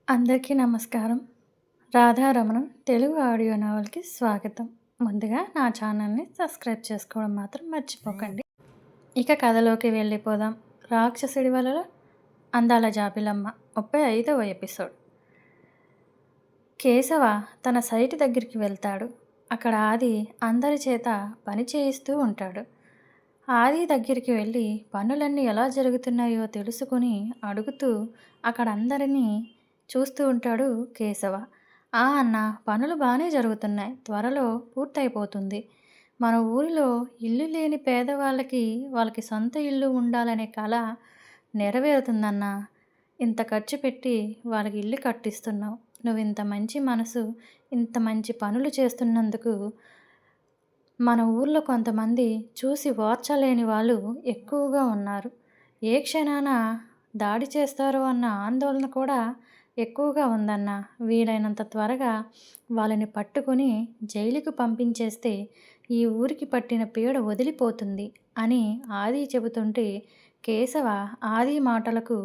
అందరికీ నమస్కారం. రాధారమణం తెలుగు ఆడియో నావల్‌కి స్వాగతం. ముందుగా నా ఛానల్‌ని సబ్స్క్రైబ్ చేసుకోవడం మాత్రం మర్చిపోకండి. ఇక కథలోకి వెళ్ళిపోదాం. రాక్షసుడి వలలో అందాల జాబిలమ్మ 35వ ఎపిసోడ్. కేశవ తన సైట్ దగ్గరికి వెళ్తాడు. అక్కడ ఆది అందరి చేత పని చేయిస్తూ ఉంటాడు. ఆది దగ్గరికి వెళ్ళి పనులన్నీ ఎలా జరుగుతున్నాయో తెలుసుకుని అడుగుతూ అక్కడ అందరినీ చూస్తూ ఉంటాడు కేశవ. అన్న పనులు బాగానే జరుగుతున్నాయి, త్వరలో పూర్తయిపోతుంది. మన ఊరిలో ఇల్లు లేని పేదవాళ్ళకి వాళ్ళకి సొంత ఇల్లు ఉండాలనే కల నెరవేరుతుందన్నా. ఇంత ఖర్చు పెట్టి వాళ్ళకి ఇల్లు కట్టిస్తున్నావు. నువ్వు ఇంత మంచి మనసు, ఇంత మంచి పనులు చేస్తున్నందుకు మన ఊర్లో కొంతమంది చూసి ఓర్చలేని వాళ్ళు ఎక్కువగా ఉన్నారు. ఏ క్షణాన దాడి చేస్తారో అన్న ఆందోళన కూడా ఎక్కువగా ఉందన్న. వీలైనంత త్వరగా వాళ్ళని పట్టుకొని జైలుకి పంపించేస్తే ఈ ఊరికి పట్టిన పీడ వదిలిపోతుంది అని ఆది చెబుతుంటే కేశవ ఆది మాటలకు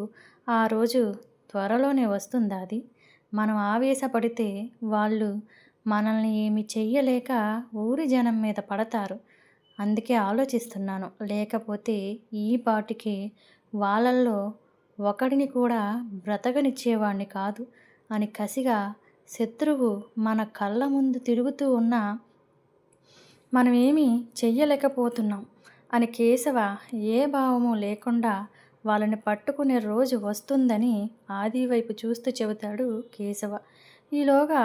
ఆ రోజు త్వరలోనే వస్తుందాది. మనం ఆవేశపడితే వాళ్ళు మనల్ని ఏమి చెయ్యలేక ఊరి జనం మీద పడతారు. అందుకే ఆలోచిస్తున్నాను. లేకపోతే ఈ పాటికి వాళ్ళల్లో ఒకడిని కూడా బ్రతకనిచ్చేవాణ్ణి కాదు అని కసిగా శత్రువు మన కళ్ళ ముందు తిరుగుతూ ఉన్నా మనమేమీ చెయ్యలేకపోతున్నాం అని కేశవ ఏ భావము లేకుండా వాళ్ళని పట్టుకునే రోజు వస్తుందని ఆది వైపు చూస్తూ చెబుతాడు కేశవ. ఈలోగా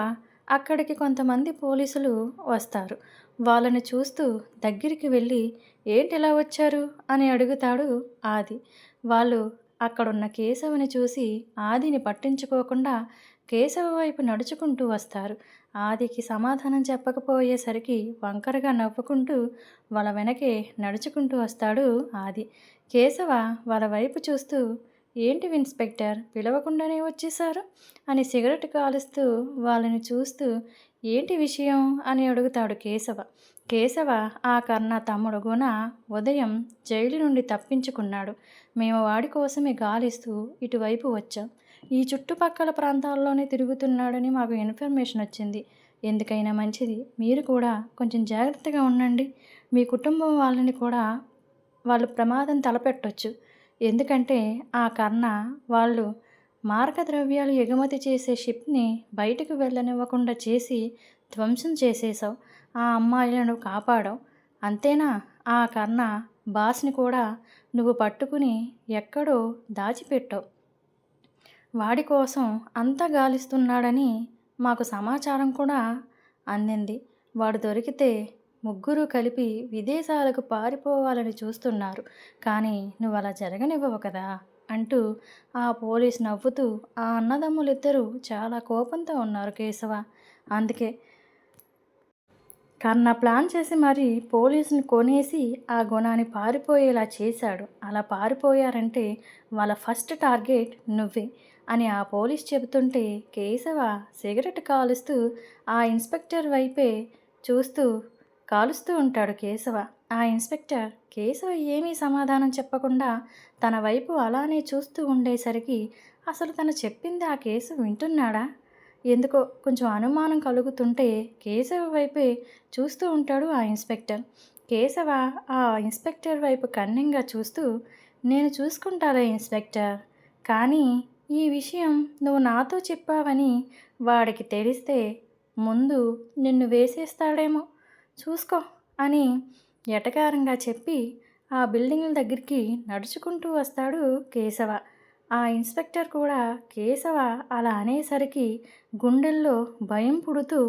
అక్కడికి కొంతమంది పోలీసులు వస్తారు. వాళ్ళని చూస్తూ దగ్గరికి వెళ్ళి ఏంటి ఇలా వచ్చారు అని అడుగుతాడు ఆది. వాళ్ళు అక్కడున్న కేశవుని చూసి ఆదిని పట్టించుకోకుండా కేశవ వైపు నడుచుకుంటూ వస్తారు. ఆదికి సమాధానం చెప్పకపోయేసరికి వంకరగా నవ్వుకుంటూ వాళ్ళ వెనకే నడుచుకుంటూ వస్తాడు ఆది. కేశవ వాళ్ళ వైపు చూస్తూ ఏంటి ఇన్స్పెక్టర్, పిలవకుండానే వచ్చేశారు అని సిగరెట్ కాలుస్తూ వాళ్ళని చూస్తూ ఏంటి విషయం అని అడుగుతాడు కేశవ. కేశవ ఆ కర్ణ తమ్ముడు గుణ ఉదయం జైలు నుండి తప్పించుకున్నాడు. మేము వాడి కోసమే గాలిస్తూ ఇటువైపు వచ్చాం. ఈ చుట్టుపక్కల ప్రాంతాల్లోనే తిరుగుతున్నాడని మాకు ఇన్ఫర్మేషన్ వచ్చింది. ఎందుకైనా మంచిది మీరు కూడా కొంచెం జాగ్రత్తగా ఉండండి. మీ కుటుంబం వాళ్ళని కూడా వాళ్ళు ప్రమాదం తలపెట్టొచ్చు. ఎందుకంటే ఆ కర్ణ వాళ్ళు మారకద్రవ్యాలు ఎగుమతి చేసే షిప్ని బయటకు వెళ్ళనివ్వకుండా చేసి ధ్వంసం చేసేసావు. ఆ అమ్మాయిలను కాపాడావు. అంతేనా? ఆ కర్ణ బాస్ని కూడా నువ్వు పట్టుకుని ఎక్కడో దాచిపెట్టావు. వాడి కోసం అంతా గాలిస్తున్నాడని మాకు సమాచారం కూడా అందింది. వాడు దొరికితే ముగ్గురు కలిపి విదేశాలకు పారిపోవాలని చూస్తున్నారు. కానీ నువ్వు అలా జరగనివ్వవు కదా అంటూ ఆ పోలీస్ నవ్వుతూ ఆ అన్నదమ్ములిద్దరూ చాలా కోపంతో ఉన్నారు కేశవ. అందుకే కర్ణ ప్లాన్ చేసి మరీ పోలీసుని కొనేసి ఆ గుణాన్ని పారిపోయేలా చేశాడు. అలా పారిపోయారంటే వాళ్ళ ఫస్ట్ టార్గెట్ నువ్వే అని ఆ పోలీస్ చెబుతుంటే కేశవ సిగరెట్ కాలుస్తూ ఆ ఇన్స్పెక్టర్ వైపే చూస్తూ కాలుస్తూ ఉంటాడు కేశవ. ఆ ఇన్స్పెక్టర్ కేశవ ఏమీ సమాధానం చెప్పకుండా తన వైపు అలానే చూస్తూ ఉండేసరికి అసలు తను చెప్పింది ఆ కేశవ వింటున్నాడా? ఎందుకో కొంచెం అనుమానం కలుగుతుంటే కేశవ వైపే చూస్తూ ఉంటాడు ఆ ఇన్స్పెక్టర్. కేశవ ఆ ఇన్స్పెక్టర్ వైపు కన్నింగా చూస్తూ నేను చూసుకుంటాలే ఇన్స్పెక్టర్, కానీ ఈ విషయం నువ్వు నాతో చెప్పావని వాడికి తెలిస్తే ముందు నిన్ను వేసేస్తాడేమో, చూసుకో అని ఎటకారంగా చెప్పి ఆ బిల్డింగ్ల దగ్గరికి నడుచుకుంటూ వస్తాడు కేశవ. ఆ ఇన్స్పెక్టర్ కూడా కేశవ అలా అనేసరికి గుండెల్లో భయం పుడుతూ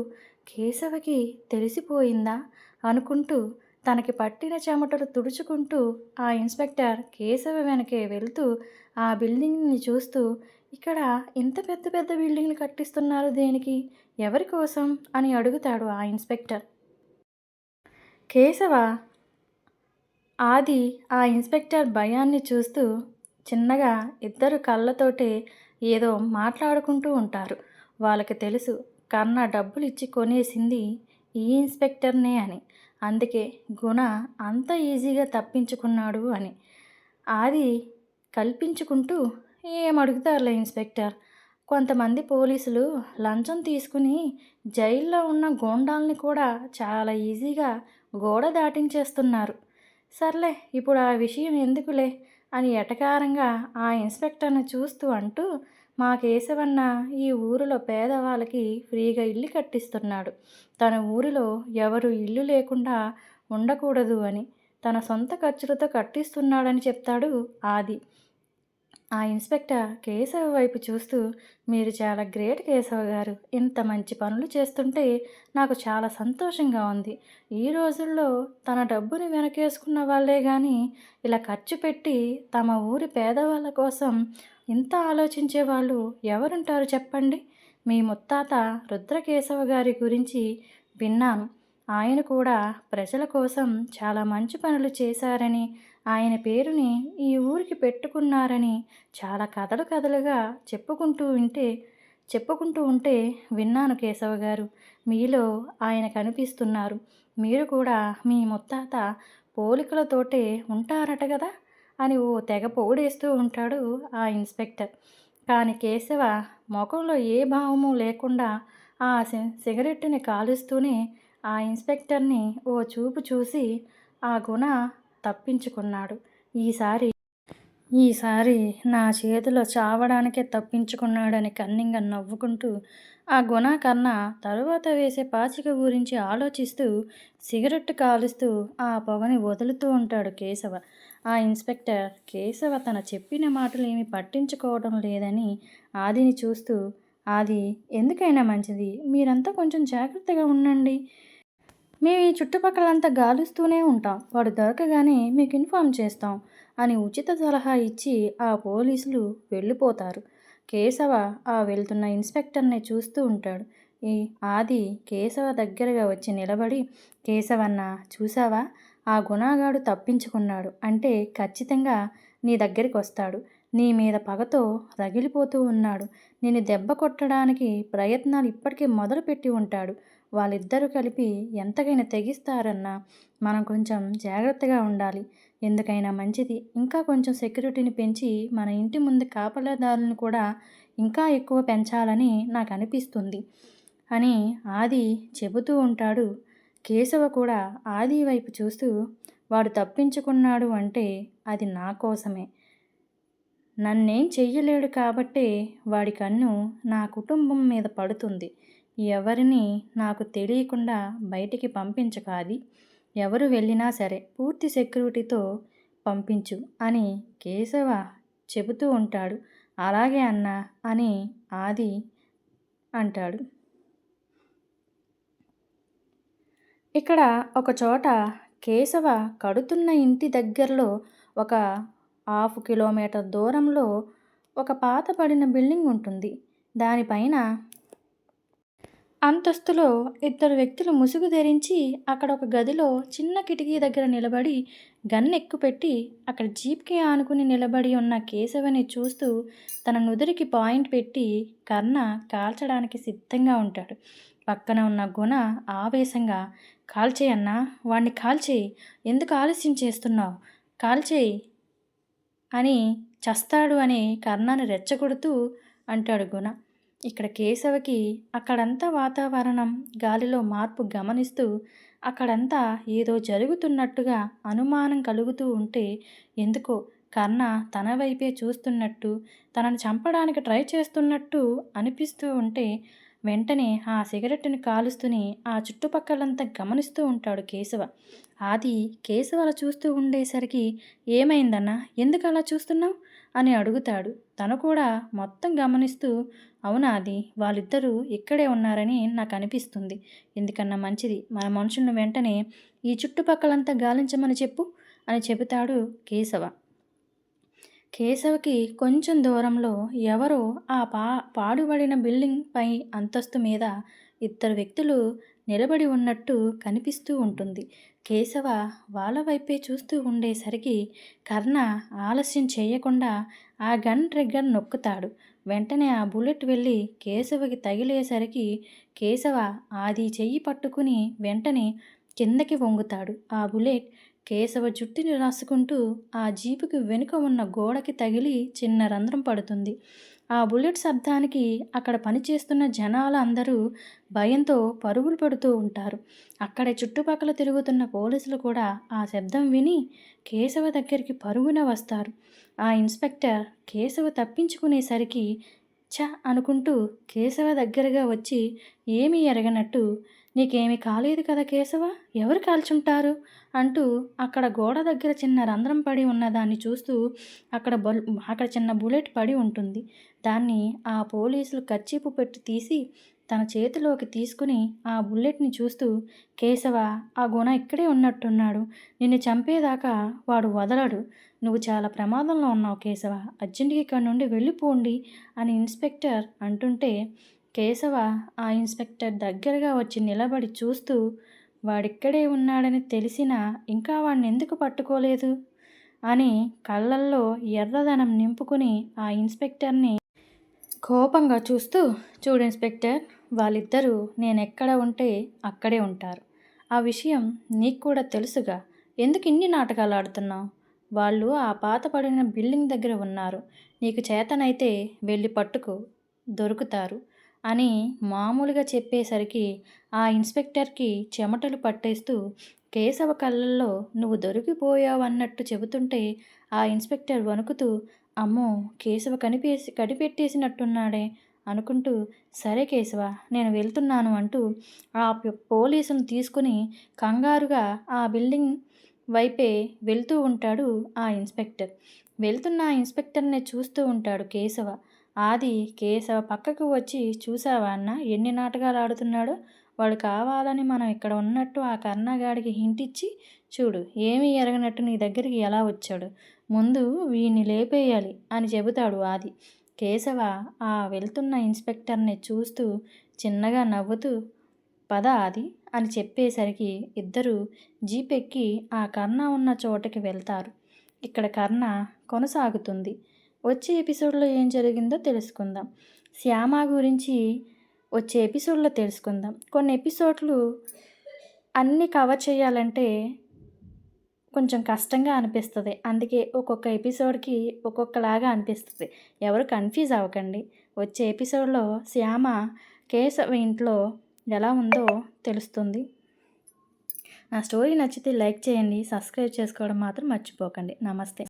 కేశవకి తెలిసిపోయిందా అనుకుంటూ తనకి పట్టిన చెమటలు తుడుచుకుంటూ ఆ ఇన్స్పెక్టర్ కేశవ వెనకే వెళ్తూ ఆ బిల్డింగ్ని చూస్తూ ఇక్కడ ఇంత పెద్ద పెద్ద బిల్డింగ్లు కట్టిస్తున్నారు దేనికి, ఎవరి కోసం అని అడుగుతాడు ఆ ఇన్స్పెక్టర్. కేశవ ఆది ఆ ఇన్స్పెక్టర్ భయాన్ని చూస్తూ చిన్నగా ఇద్దరు కళ్ళతోటే ఏదో మాట్లాడుకుంటూ ఉంటారు. వాళ్ళకి తెలుసు కర్ణ డబ్బులు ఇచ్చి కొనేసింది ఈ ఇన్స్పెక్టర్నే అని. అందుకే గుణ అంత ఈజీగా తప్పించుకున్నాడు అని. ఆది కల్పించుకుంటూ ఏం అడుగుతారులే ఇన్స్పెక్టర్, కొంతమంది పోలీసులు లంచం తీసుకుని జైల్లో ఉన్న గూండాల్ని కూడా చాలా ఈజీగా గోడ దాటించేస్తున్నారు. సర్లే ఇప్పుడు ఆ విషయం ఎందుకులే అని ఎటకారంగా ఆ ఇన్స్పెక్టర్ని చూస్తూ అంటూ, మా కేశవన్న ఈ ఊరిలో పేదవాళ్ళకి ఫ్రీగా ఇల్లు కట్టిస్తున్నాడు. తన ఊరిలో ఎవరు ఇల్లు లేకుండా ఉండకూడదు అని తన సొంత ఖర్చులతో కట్టిస్తున్నాడని చెప్తాడు ఆది. ఆ ఇన్స్పెక్టర్ కేశవ వైపు చూస్తూ, మీరు చాలా గ్రేట్ కేశవ గారు. ఇంత మంచి పనులు చేస్తుంటే నాకు చాలా సంతోషంగా ఉంది. ఈ రోజుల్లో తన డబ్బుని వెనకేసుకున్న వాళ్ళే కానీ ఇలా ఖర్చు పెట్టి తమ ఊరి పేదవాళ్ళ కోసం ఇంత ఆలోచించే వాళ్ళు ఎవరుంటారు చెప్పండి. మీ ముత్తాత రుద్రకేశవ గారి గురించి విన్నాను. ఆయన కూడా ప్రజల కోసం చాలా మంచి పనులు చేశారని, ఆయన పేరుని ఈ ఊరికి పెట్టుకున్నారని చాలా కథలు కథలుగా చెప్పుకుంటూ ఉంటే విన్నాను కేశవ గారు. మీలో ఆయన కనిపిస్తున్నారు. మీరు కూడా మీ ముత్తాత పోలికలతోటే ఉంటారట కదా అని ఓ తెగ పొగిడేస్తూ ఉంటాడు ఆ ఇన్స్పెక్టర్. కానీ కేశవ ముఖంలో ఏ భావము లేకుండా ఆ సిగరెట్టుని కాలుస్తూనే ఆ ఇన్స్పెక్టర్ని ఓ చూపు చూసి ఆ గుణ తప్పించుకున్నాడు. ఈసారి ఈసారి నా చేతిలో చావడానికే తప్పించుకున్నాడని కన్నింగా నవ్వుకుంటూ ఆ గుణ కన్నా తరువాత వేసే పాచిక గురించి ఆలోచిస్తూ సిగరెట్ కాలుస్తూ ఆ పొగని వదులుతూ ఉంటాడు కేశవ. ఆ ఇన్స్పెక్టర్ కేశవ తన చెప్పిన మాటలు ఏమి పట్టించుకోవడం లేదని ఆదిని చూస్తూ, ఆది ఎందుకైనా మంచిది మీరంతా కొంచెం జాగ్రత్తగా ఉండండి. మేము ఈ చుట్టుపక్కలంతా గాలుస్తూనే ఉంటాం. వాడు దొరకగానే మీకు ఇన్ఫార్మ్ చేస్తాం అని ఉచిత సలహా ఇచ్చి ఆ పోలీసులు వెళ్ళిపోతారు. కేశవ ఆ వెళ్తున్న ఇన్స్పెక్టర్ని చూస్తూ ఉంటాడు. ఈ ఆది కేశవ దగ్గరగా వచ్చి నిలబడి, కేశవన్న చూసావా, ఆ గుణగాడు తప్పించుకున్నాడు అంటే ఖచ్చితంగా నీ దగ్గరికి వస్తాడు. నీ మీద పగతో రగిలిపోతూ ఉన్నాడు. నిన్ను దెబ్బ కొట్టడానికి ప్రయత్నాలు ఇప్పటికే మొదలుపెట్టి ఉంటాడు. వాళ్ళిద్దరూ కలిపి ఎంతకైనా తెగిస్తారన్నా మనం కొంచెం జాగ్రత్తగా ఉండాలి. ఎందుకైనా మంచిది ఇంకా కొంచెం సెక్యూరిటీని పెంచి మన ఇంటి ముందు కాపలాదారులను కూడా ఇంకా ఎక్కువ పెంచాలని నాకు అనిపిస్తుంది అని ఆది చెబుతూ ఉంటాడు. కేశవ కూడా ఆది వైపు చూస్తూ, వాడు తప్పించుకున్నాడు అంటే అది నా కోసమే. నన్నేం చెయ్యలేడు కాబట్టే వాడి కన్ను నా కుటుంబం మీద పడుతుంది. ఎవరిని నాకు తెలియకుండా బయటికి పంపించకాది. ఎవరు వెళ్ళినా సరే పూర్తి సెక్యూరిటీతో పంపించు అని కేశవ చెబుతూ ఉంటాడు. అలాగే అన్నా అని ఆది అంటాడు. ఇక్కడ ఒకచోట కేశవ కడుతున్న ఇంటి దగ్గరలో ఒక 1/2 కిలోమీటర్ దూరంలో ఒక పాతబడిన బిల్డింగ్ ఉంటుంది. దానిపైన అంతస్తులో ఇద్దరు వ్యక్తులు ముసుగు ధరించి అక్కడ ఒక గదిలో చిన్న కిటికీ దగ్గర నిలబడి గన్ ఎక్కుపెట్టి అక్కడ జీప్కి ఆనుకుని నిలబడి ఉన్న కేశవని చూస్తూ తన నుదురికి పాయింట్ పెట్టి కర్ణ కాల్చడానికి సిద్ధంగా ఉంటాడు. పక్కన ఉన్న గుణ ఆవేశంగా, కాల్చేయి అన్నా, వాణ్ణి కాల్చేయి, ఎందుకు ఆలస్యం చేస్తున్నావు, కాల్చేయి అని, చస్తాడు అని కర్ణని రెచ్చగొడుతూ అంటాడు గుణ. ఇక్కడ కేశవకి అక్కడంతా వాతావరణం గాలిలో మార్పు గమనిస్తూ అక్కడంతా ఏదో జరుగుతున్నట్టుగా అనుమానం కలుగుతూ ఉంటే ఎందుకో కర్ణ తన వైపే చూస్తున్నట్టు తనని చంపడానికి ట్రై చేస్తున్నట్టు అనిపిస్తూ ఉంటే వెంటనే ఆ సిగరెట్ని కాలుస్తూనే ఆ చుట్టుపక్కలంతా గమనిస్తూ ఉంటాడు కేశవ. ఆది కేశవ అలా చూస్తూ ఉండేసరికి ఏమైందన్నా, ఎందుకు అలా చూస్తున్నావు అని అడుగుతాడు. తను కూడా మొత్తం గమనిస్తూ, అవునా అది వాళ్ళిద్దరూ ఇక్కడే ఉన్నారని నాకు అనిపిస్తుంది. ఎందుకన్నా మంచిది మన మనుషులను వెంటనే ఈ చుట్టుపక్కలంతా గాలించమని చెప్పు అని చెబుతాడు కేశవ. కేశవకి కొంచెం దూరంలో ఎవరో ఆ పాడుబడిన బిల్డింగ్ పై అంతస్తు మీద ఇద్దరు వ్యక్తులు నిలబడి ఉన్నట్టు కనిపిస్తూ ఉంటుంది. కేశవ వాళ్ళ వైపే చూస్తూ ఉండేసరికి కర్ణ ఆలస్యం చేయకుండా ఆ గన్ ట్రిగ్గర్ నొక్కుతాడు. వెంటనే ఆ బుల్లెట్ వెళ్ళి కేశవకి తగిలేసరికి కేశవ ఆది చెయ్యి పట్టుకుని వెంటనే కిందకి వంగుతాడు. ఆ బుల్లెట్ కేశవ జుట్టుని రాసుకుంటూ ఆ జీపుకి వెనుక ఉన్న గోడకి తగిలి చిన్న రంధ్రం పడుతుంది. ఆ బుల్లెట్ శబ్దానికి అక్కడ పనిచేస్తున్న జనాలు అందరూ భయంతో పరుగులు పెడుతూ ఉంటారు. అక్కడే చుట్టుపక్కల తిరుగుతున్న పోలీసులు కూడా ఆ శబ్దం విని కేశవ దగ్గరికి పరుగున వస్తారు. ఆ ఇన్స్‌పెక్టర్ కేశవ తప్పించుకునేసరికి అనుకుంటూ కేశవ దగ్గరగా వచ్చి ఏమీ ఎరగనట్టు "నీకేమీ కాలేదు కదా కేశవ! ఎవరు కాల్చుంటారు?" అంటూ అక్కడ గోడ దగ్గర చిన్న రంధ్రం పడి ఉన్నదాన్ని చూస్తూ అక్కడ చిన్న బుల్లెట్ పడి ఉంటుంది. దాన్ని ఆ పోలీసులు కర్చీపు పెట్టి తీసి తన చేతిలోకి తీసుకుని ఆ బుల్లెట్‌ని చూస్తూ "కేశవ, ఆ గుణ ఇక్కడే ఉన్నట్టున్నాడు. నిన్ను చంపేదాకా వాడు వదలడు. నువ్వు చాలా ప్రమాదంలో ఉన్నావు కేశవ. అర్జెంట్‌గా ఇక్కడి నుండి వెళ్ళిపోండి" అని ఇన్స్‌పెక్టర్ అంటుంటే కేశవ ఆ ఇన్స్‌పెక్టర్ దగ్గరగా వచ్చి నిలబడి చూస్తూ వాడిక్కడే ఉన్నాడని తెలిసినా ఇంకా వాడినెందుకు పట్టుకోలేదు అని కళ్ళల్లో ఎర్రదనం నింపుకుని ఆ ఇన్స్‌పెక్టర్‌ని కోపంగా చూస్తూ "చూడు ఇన్స్‌పెక్టర్, వాళ్ళిద్దరూ నేనెక్కడ ఉంటే అక్కడే ఉంటారు. ఆ విషయం నీకు కూడా తెలుసుగా. ఎందుకు ఇన్ని నాటకాలాడుతున్నావు? వాళ్ళు ఆ పాతబడిన బిల్డింగ్ దగ్గర ఉన్నారు. నీకు చేతనైతే వెళ్ళి పట్టుకో, దొరుకుతారు" అని మామూలుగా చెప్పేసరికి ఆ ఇన్స్‌పెక్టర్‌కి చెమటలు పట్టేస్తూ కేశవ కళ్ళల్లో "నువ్వు దొరికిపోయావన్నట్టు" చెబుతుంటే ఆ ఇన్స్‌పెక్టర్ వణుకుతూ "అమ్మో! కేశవ కనిపెట్టేసినట్టున్నాడే" అనుకుంటూ "సరే కేశవ, నేను వెళ్తున్నాను" అంటూ ఆ పోలీసుని తీసుకుని కంగారుగా ఆ బిల్డింగ్ వైపే వెళ్తూ ఉంటాడు ఆ ఇన్స్‌పెక్టర్. వెళ్తున్న ఆ ఇన్స్‌పెక్టర్‌నే చూస్తూ ఉంటాడు కేశవ. ఆది కేశవ పక్కకు వచ్చి "చూసావా అన్న ఎన్ని నాటకాలాడుతున్నాడో? వాడు కావాలని మనం ఇక్కడ ఉన్నట్టు ఆ కర్ణగాడికి హింట్ ఇచ్చి చూడు ఏమీ ఎరగనట్టు నీ దగ్గరికి ఎలా వచ్చాడో. ముందు వీడిని లేపేయాలి" అని చెబుతాడు ఆది. కేశవ ఆ వెళ్తున్న ఇన్స్‌పెక్టర్‌ని చూస్తూ చిన్నగా నవ్వుతూ "పద ఆది" అని చెప్పేసరికి ఇద్దరూ జీప్ ఎక్కి ఆ కర్ణ ఉన్న చోటకి వెళ్తారు. ఇక్కడ కర్ణ కొనసాగుతుంది. వచ్చే ఎపిసోడ్‌లో ఏం జరిగిందో తెలుసుకుందాం. శ్యామ గురించి వచ్చే ఎపిసోడ్‌లో తెలుసుకుందాం. కొన్ని ఎపిసోడ్‌లు అన్నీ కవర్ చేయాలంటే కొంచెం కష్టంగా అనిపిస్తది. అందుకే ఒక్కొక్క ఎపిసోడ్‌కి ఒక్కొక్కలాగా అనిపిస్తది. ఎవరు కన్‌ఫ్యూజ్ అవ్వకండి. వచ్చే ఎపిసోడ్‌లో శ్యామ కేశవ్ ఇంట్లో ఎలా ఉందో తెలుస్తుంది. నా స్టోరీ నచ్చితే లైక్ చేయండి. సబ్స్క్రైబ్ చేసుకోవడం మాత్రం మర్చిపోకండి. నమస్తే.